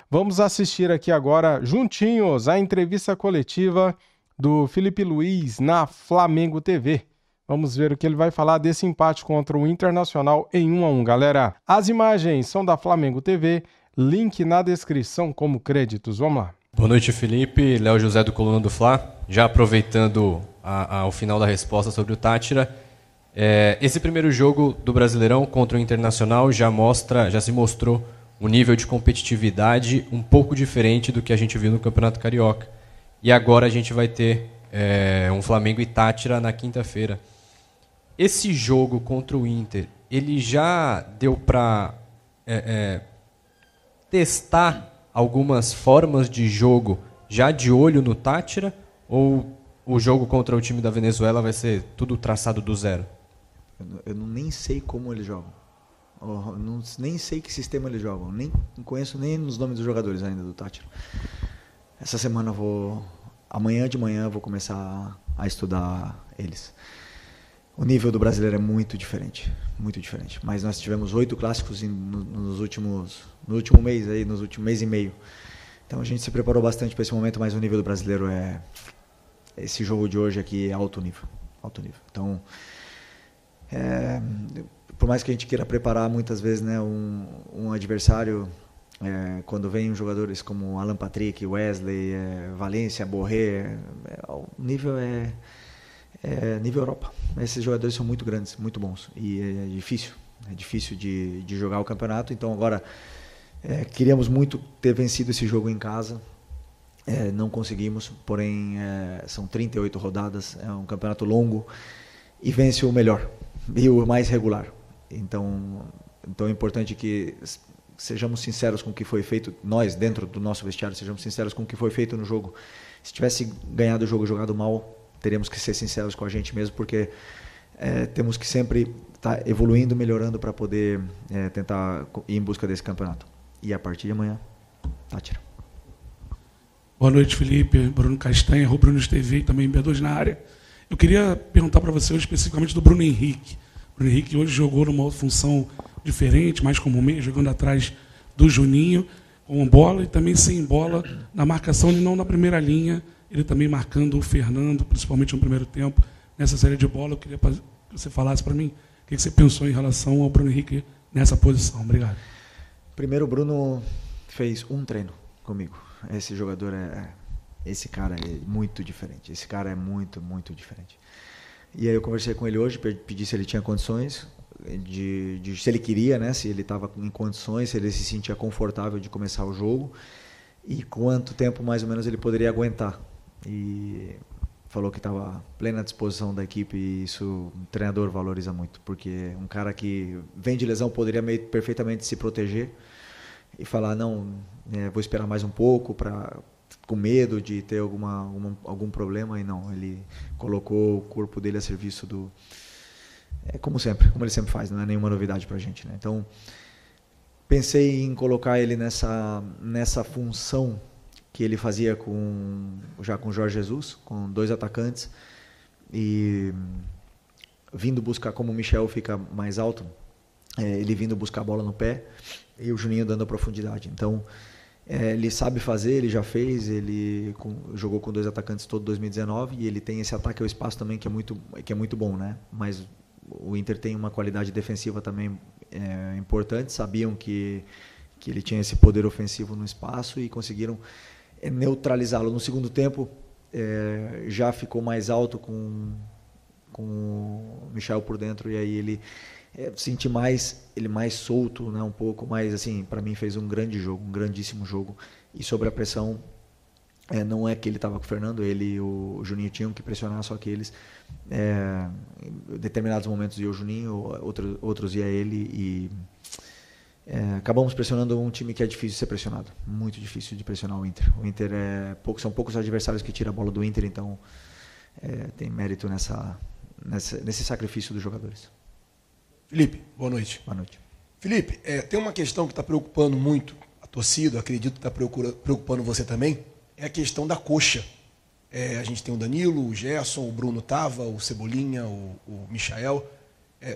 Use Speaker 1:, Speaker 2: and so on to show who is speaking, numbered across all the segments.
Speaker 1: Vamos assistir aqui agora, juntinhos, a entrevista coletiva do Felipe Luiz na Flamengo TV. Vamos ver o que ele vai falar desse empate contra o Internacional em 1-1, galera. As imagens são da Flamengo TV, link na descrição como créditos. Vamos lá.
Speaker 2: Boa noite, Felipe. Léo José do Coluna do Fla. Já aproveitando o final da resposta sobre o Táchira, esse primeiro jogo do Brasileirão contra o Internacional já se mostrou um nível de competitividade um pouco diferente do que a gente viu no Campeonato Carioca. E agora a gente vai ter um Flamengo e Táchira na quinta-feira. Esse jogo contra o Inter, ele já deu para testar algumas formas de jogo já de olho no Táchira? Ou o jogo contra o time da Venezuela vai ser tudo traçado do zero?
Speaker 3: Eu nem sei como eles jogam. Nem sei que sistema eles jogam. Nem conheço nem os nomes dos jogadores ainda do Táchira. Essa semana amanhã de manhã vou começar a estudar eles. O nível do brasileiro é muito diferente, mas nós tivemos 8 clássicos no último mês e meio. Então a gente se preparou bastante para esse momento, mas o nível do brasileiro esse jogo de hoje aqui é alto nível. Então, por mais que a gente queira preparar muitas vezes, né, um adversário, quando vem jogadores como Alan Patrick, Wesley, Valência, Borré, o nível é nível Europa. Esses jogadores são muito grandes, muito bons, e é difícil de jogar o campeonato. Então agora queríamos muito ter vencido esse jogo em casa, não conseguimos, porém são 38 rodadas, é um campeonato longo e vence o melhor e o mais regular. Então é importante que sejamos sinceros com o que foi feito, nós dentro do nosso vestiário sejamos sinceros com o que foi feito no jogo. Se tivesse ganhado o jogo, jogado mal, teremos que ser sinceros com a gente mesmo, porque temos que sempre estar evoluindo, melhorando para poder tentar ir em busca desse campeonato. E a partir de amanhã, Táchira.
Speaker 4: Boa noite, Felipe. Bruno Castanha, Rubro News TV e também B2 na área. Eu queria perguntar para você especificamente do Bruno Henrique. O Bruno Henrique hoje jogou numa função diferente, mais como meio, jogando atrás do Juninho, com bola e também sem bola na marcação e não na primeira linha. Ele também marcando o Fernando, principalmente no primeiro tempo, nessa série de bola. Eu queria que você falasse para mim o que você pensou em relação ao Bruno Henrique nessa posição. Obrigado.
Speaker 3: Primeiro, o Bruno fez um treino comigo. Esse jogador esse cara é muito diferente. Esse cara é muito, muito diferente. E aí eu conversei com ele hoje, pedi se ele tinha condições, se ele queria, né, se ele estava em condições, se ele se sentia confortável de começar o jogo e quanto tempo mais ou menos ele poderia aguentar. E falou que estava à plena disposição da equipe, e isso o treinador valoriza muito, porque um cara que vem de lesão poderia perfeitamente se proteger e falar, não, vou esperar mais um pouco, com medo de ter algum problema, e não, ele colocou o corpo dele a serviço como ele sempre faz, não é nenhuma novidade para a gente, né? Então, pensei em colocar ele nessa função que ele fazia já com o Jorge Jesus, com 2 atacantes, e vindo buscar, como o Michel fica mais alto, ele vindo buscar a bola no pé e o Juninho dando a profundidade. Então, ele sabe fazer, ele já fez, ele jogou com 2 atacantes todo 2019 e ele tem esse ataque ao espaço também que é muito bom, né? Mas o Inter tem uma qualidade defensiva também importante, sabiam que ele tinha esse poder ofensivo no espaço e conseguiram neutralizá-lo. No segundo tempo, já ficou mais alto com o Michel por dentro, e aí ele senti ele mais solto, né, um pouco mais, assim, para mim fez um grande jogo, um grandíssimo jogo, e sobre a pressão, não é que ele estava com o Fernando, ele e o Juninho tinham que pressionar, só que eles, em determinados momentos ia o Juninho, outros ia ele, e acabamos pressionando um time que é difícil de ser pressionado, muito difícil de pressionar o Inter. O Inter são poucos adversários que tiram a bola do Inter, então tem mérito nesse sacrifício dos jogadores.
Speaker 5: Felipe, boa noite.
Speaker 3: Boa noite.
Speaker 5: Felipe, tem uma questão que está preocupando muito a torcida, acredito que está preocupando você também, é a questão da coxa. A gente tem o Danilo, o Gerson, o Bruno Tava, o Cebolinha, o Michael.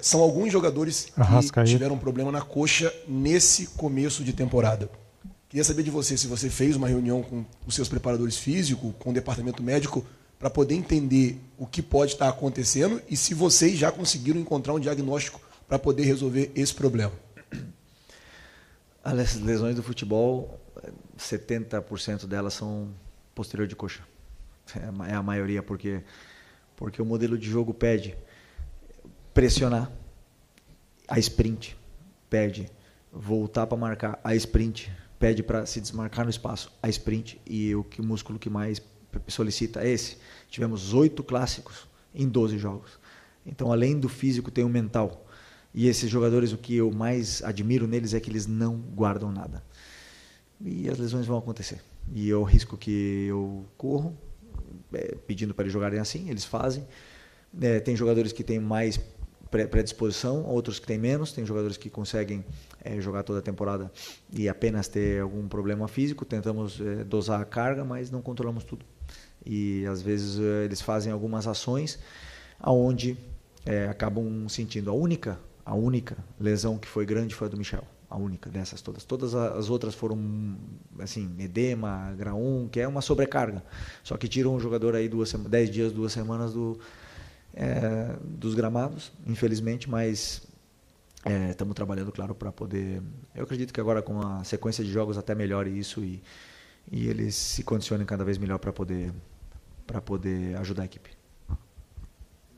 Speaker 5: São alguns jogadores que tiveram um problema na coxa nesse começo de temporada. Queria saber de você se você fez uma reunião com os seus preparadores físicos, com o departamento médico, para poder entender o que pode estar acontecendo e se vocês já conseguiram encontrar um diagnóstico para poder resolver esse problema.
Speaker 3: As lesões do futebol, 70% delas são posterior de coxa. É a maioria, porque o modelo de jogo pede pressionar, a sprint, pede voltar para marcar, a sprint, pede para se desmarcar no espaço, a sprint, e o músculo que mais solicita é esse. Tivemos 8 clássicos em 12 jogos. Então, além do físico, tem o mental. E esses jogadores, o que eu mais admiro neles é que eles não guardam nada. E as lesões vão acontecer. E é o risco que eu corro, pedindo para eles jogarem assim, eles fazem. Tem jogadores que têm mais predisposição, outros que têm menos. Tem jogadores que conseguem jogar toda a temporada e apenas ter algum problema físico. Tentamos dosar a carga, mas não controlamos tudo. E às vezes eles fazem algumas ações aonde acabam sentindo. A única lesão que foi grande foi a do Michel. A única dessas todas. Todas as outras foram assim, edema, grau 1, que é uma sobrecarga. Só que tiram um jogador aí 10 dias, 2 semanas dos gramados, infelizmente, mas estamos trabalhando, claro, para poder... Eu acredito que agora com a sequência de jogos até melhore isso e eles se condicionem cada vez melhor para poder ajudar a equipe.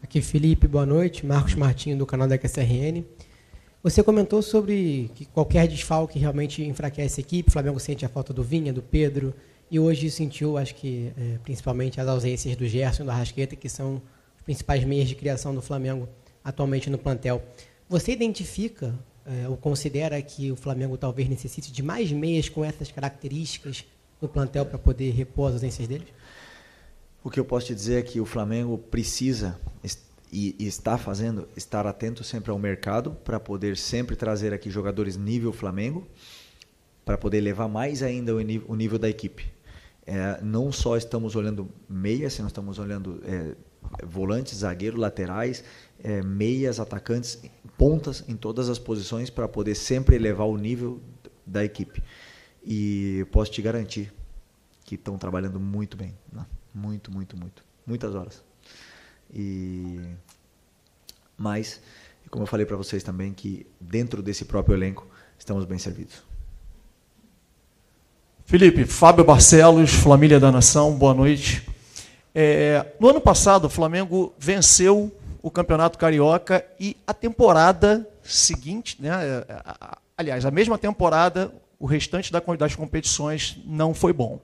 Speaker 6: Aqui Felipe, boa noite. Marcos Martinho do canal da QSRN. Você comentou sobre que qualquer desfalque realmente enfraquece a equipe. O Flamengo sente a falta do Vinha, do Pedro, e hoje sentiu, acho que principalmente as ausências do Gerson e do Arrascaeta, que são os principais meios de criação do Flamengo atualmente no plantel. Você identifica ou considera que o Flamengo talvez necessite de mais meias com essas características no plantel para poder repor as ausências deles?
Speaker 3: O que eu posso te dizer é que o Flamengo precisa e está fazendo, estar atento sempre ao mercado para poder sempre trazer aqui jogadores nível Flamengo, para poder levar mais ainda o nível da equipe. Não só estamos olhando meias, nós estamos olhando volantes, zagueiros, laterais, meias, atacantes, pontas em todas as posições para poder sempre elevar o nível da equipe. E posso te garantir que estão trabalhando muito bem, né? Muito. Muitas horas. Mas, como eu falei para vocês também, que dentro desse próprio elenco estamos bem servidos.
Speaker 7: Felipe, Fábio Barcelos, Família da Nação, boa noite. No ano passado, o Flamengo venceu o Campeonato Carioca e a temporada seguinte, né, aliás, a mesma temporada, o restante das competições não foi bom.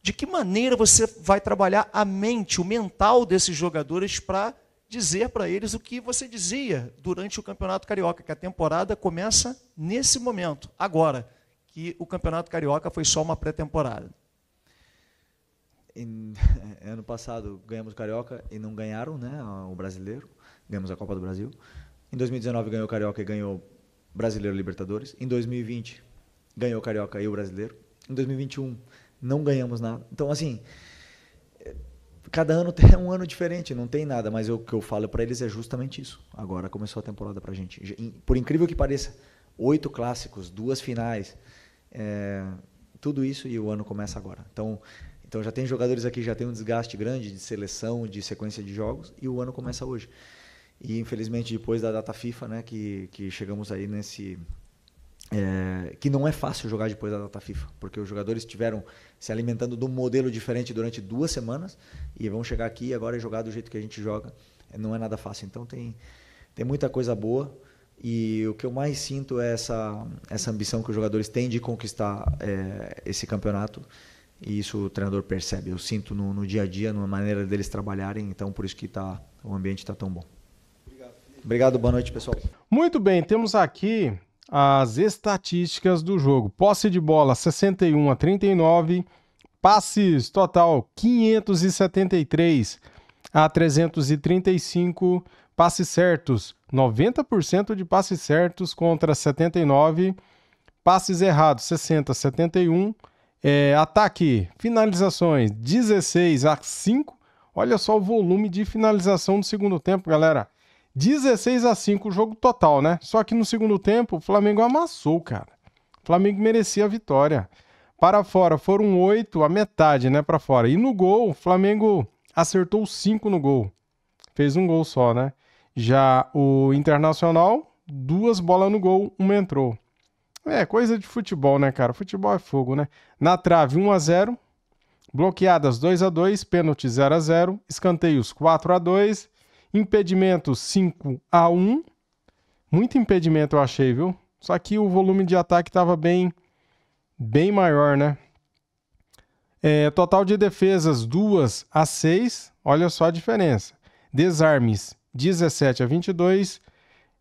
Speaker 7: De que maneira você vai trabalhar a mente, o mental desses jogadores para dizer para eles o que você dizia durante o Campeonato Carioca, que a temporada começa nesse momento, agora, que o Campeonato Carioca foi só uma pré-temporada?
Speaker 3: Ano passado ganhamos o Carioca e não ganharam, né, o Brasileiro, ganhamos a Copa do Brasil. Em 2019 ganhou o Carioca e ganhou o Brasileiro e Libertadores. Em 2020 ganhou o Carioca e o Brasileiro. Em 2021 não ganhamos nada. Então, assim, cada ano é um ano diferente, não tem nada, mas o que eu falo para eles é justamente isso. Agora começou a temporada para a gente. Por incrível que pareça, 8 clássicos, 2 finais, tudo isso, e o ano começa agora. Então já tem jogadores aqui, já tem um desgaste grande de seleção, de sequência de jogos, e o ano começa hoje. E infelizmente depois da data FIFA, né, que chegamos aí nesse... que não é fácil jogar depois da data FIFA, porque os jogadores estiveram se alimentando de um modelo diferente durante 2 semanas e vão chegar aqui agora e jogar do jeito que a gente joga. Não é nada fácil. Então tem muita coisa boa, e o que eu mais sinto é essa ambição que os jogadores têm de conquistar esse campeonato, e isso o treinador percebe. Eu sinto no dia a dia, na maneira deles trabalharem, então por isso que o ambiente está tão bom. Obrigado, boa noite, pessoal.
Speaker 1: Muito bem, temos aqui as estatísticas do jogo. Posse de bola 61-39, passes total 573 a 335, passes certos 90% de passes certos contra 79, passes errados 60-71, ataque, finalizações 16-5. Olha só o volume de finalização do segundo tempo, galera. 16-5 o jogo total, né? Só que no segundo tempo o Flamengo amassou, cara. O Flamengo merecia a vitória. Para fora foram 8, a metade, né, para fora. E no gol, o Flamengo acertou 5 no gol. Fez um gol só, né? Já o Internacional, 2 bolas no gol, 1 entrou. É, coisa de futebol, né, cara? Futebol é fogo, né? Na trave, 1-0. Bloqueadas, 2-2. Pênalti, 0-0. Escanteios, 4-2. Impedimentos, 5-1. Muito impedimento eu achei, viu? Só que o volume de ataque estava bem maior, né? Total de defesas, 2-6. Olha só a diferença. Desarmes, 17-22.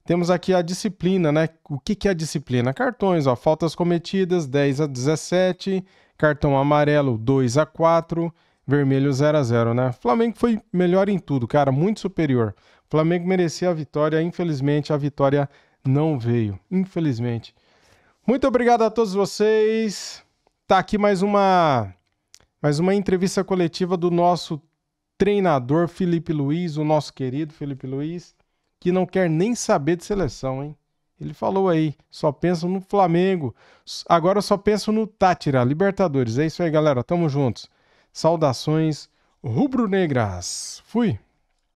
Speaker 1: Temos aqui a disciplina, né? O que é a disciplina? Cartões, ó. Faltas cometidas, 10-17. Cartão amarelo, 2-4. Vermelho, 0-0, né? Flamengo foi melhor em tudo, cara. Muito superior. Flamengo merecia a vitória. Infelizmente, a vitória não veio. Infelizmente. Muito obrigado a todos vocês. Tá aqui mais uma entrevista coletiva do nosso treinador Felipe Luiz, o nosso querido Felipe Luiz, que não quer nem saber de seleção, hein? Ele falou aí, só pensa no Flamengo, agora só penso no Tátira, Libertadores. É isso aí, galera, tamo juntos. Saudações rubro-negras. Fui!